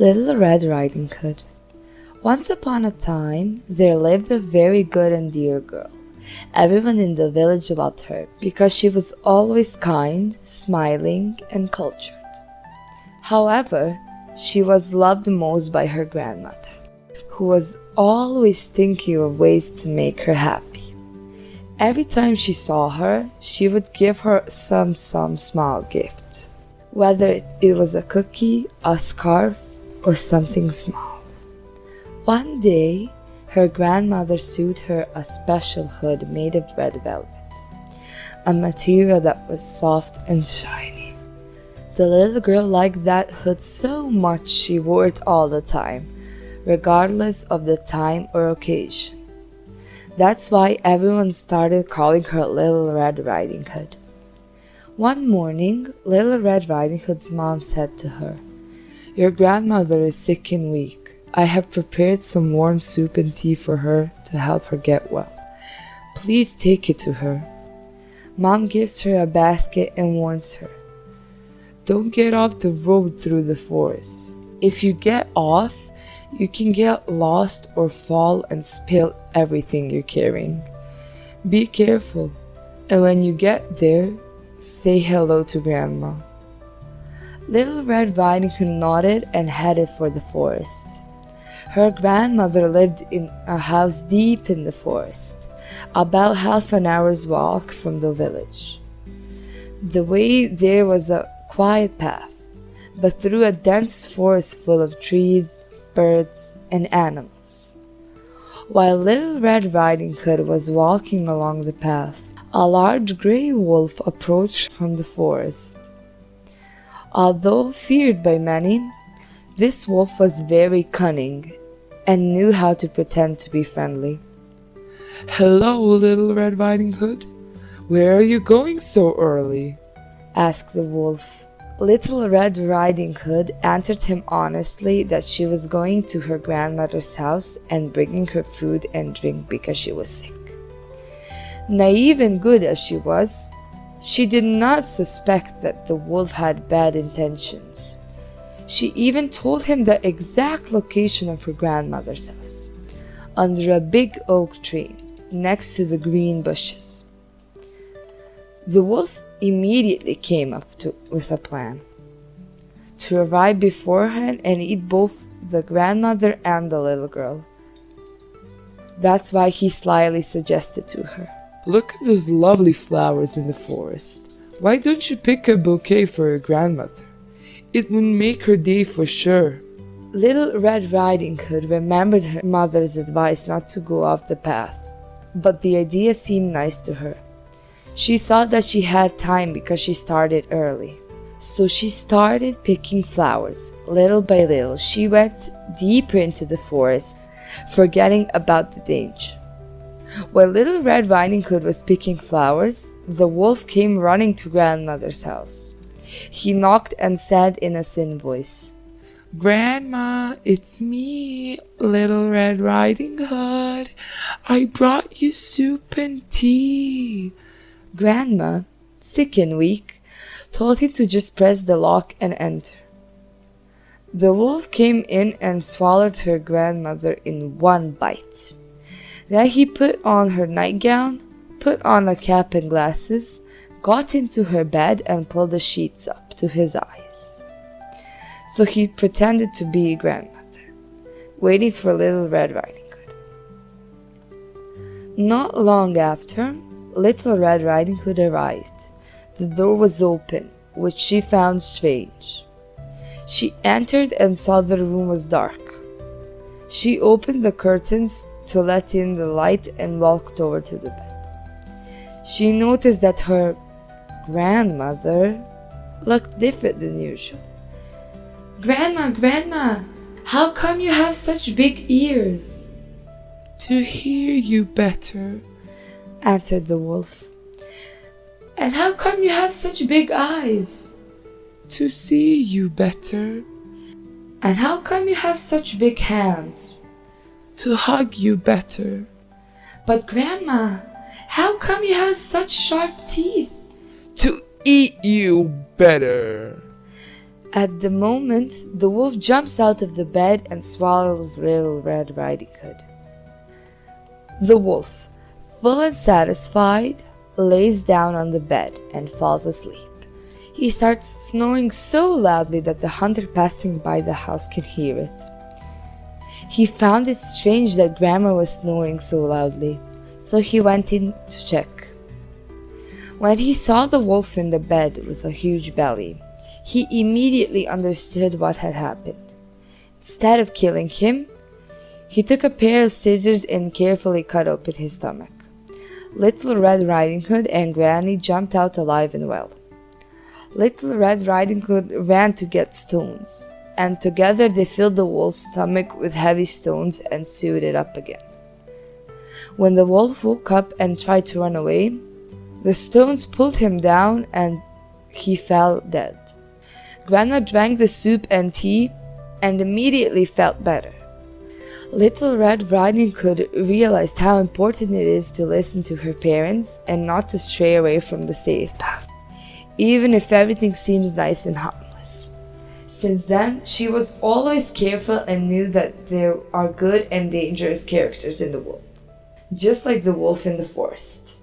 Little Red Riding Hood. Once upon a time, there lived a very good and dear girl. Everyone in the village loved her because she was always kind, smiling, and cultured. However, she was loved most by her grandmother, who was always thinking of ways to make her happy. Every time she saw her, she would give her some small gift, whether it was a cookie, a scarf, or something small. One day, her grandmother sewed her a special hood made of red velvet, a material that was soft and shiny. The little girl liked that hood so much she wore it all the time, regardless of the time or occasion. That's why everyone started calling her Little Red Riding Hood. One morning, Little Red Riding Hood's mom said to her, "Your grandmother is sick and weak. I have prepared some warm soup and tea for her to help her get well. Please take it to her." Mom gives her a basket and warns her, "Don't get off the road through the forest. If you get off, you can get lost or fall and spill everything you're carrying. Be careful, and when you get there, say hello to Grandma." Little Red Riding Hood nodded and headed for the forest. Her grandmother lived in a house deep in the forest, about half an hour's walk from the village. The way there was a quiet path, but through a dense forest full of trees, birds, and animals. While Little Red Riding Hood was walking along the path, a large gray wolf approached from the forest. Although feared by many, this wolf was very cunning and knew how to pretend to be friendly. "Hello, Little Red Riding Hood. Where are you going so early?" asked the wolf. Little Red Riding Hood answered him honestly that she was going to her grandmother's house and bringing her food and drink because she was sick. Naive and good as she was, she did not suspect that the wolf had bad intentions. She even told him the exact location of her grandmother's house, under a big oak tree next to the green bushes. The wolf immediately came up with a plan to arrive beforehand and eat both the grandmother and the little girl. That's why he slyly suggested to her, "Look at those lovely flowers in the forest. Why don't you pick a bouquet for your grandmother? It would make her day for sure." Little Red Riding Hood remembered her mother's advice not to go off the path, but the idea seemed nice to her. She thought that she had time because she started early. So she started picking flowers. Little by little, she went deeper into the forest, forgetting about the danger. While Little Red Riding Hood was picking flowers, the wolf came running to grandmother's house. He knocked and said in a thin voice, "Grandma, it's me, Little Red Riding Hood. I brought you soup and tea." Grandma, sick and weak, told him to just press the lock and enter. The wolf came in and swallowed her grandmother in one bite. Then he put on her nightgown, put on a cap and glasses, got into her bed and pulled the sheets up to his eyes. So he pretended to be grandmother, waiting for Little Red Riding Hood. Not long after, Little Red Riding Hood arrived. The door was open, which she found strange. She entered and saw the room was dark. She opened the curtains to let in the light and walked over to the bed. She noticed that her grandmother looked different than usual. Grandma, how come you have such big ears?" "To hear you better," answered the wolf. "And how come you have such big eyes?" "To see you better." "And how come you have such big hands?" "To hug you better." "But Grandma, how come you have such sharp teeth?" "To eat you better." At the moment, the wolf jumps out of the bed and swallows Little Red Riding Hood. The wolf, full and satisfied, lays down on the bed and falls asleep. He starts snoring so loudly that the hunter passing by the house can hear it. He found it strange that Grandma was snoring so loudly, so he went in to check. When he saw the wolf in the bed with a huge belly, he immediately understood what had happened. Instead of killing him, he took a pair of scissors and carefully cut open his stomach. Little Red Riding Hood and Granny jumped out alive and well. Little Red Riding Hood ran to get stones, and together they filled the wolf's stomach with heavy stones and sewed it up again. When the wolf woke up and tried to run away, the stones pulled him down and he fell dead. Grandma drank the soup and tea and immediately felt better. Little Red Riding Hood realized how important it is to listen to her parents and not to stray away from the safe path, even if everything seems nice and harmless. Since then, she was always careful and knew that there are good and dangerous characters in the world, just like the wolf in the forest.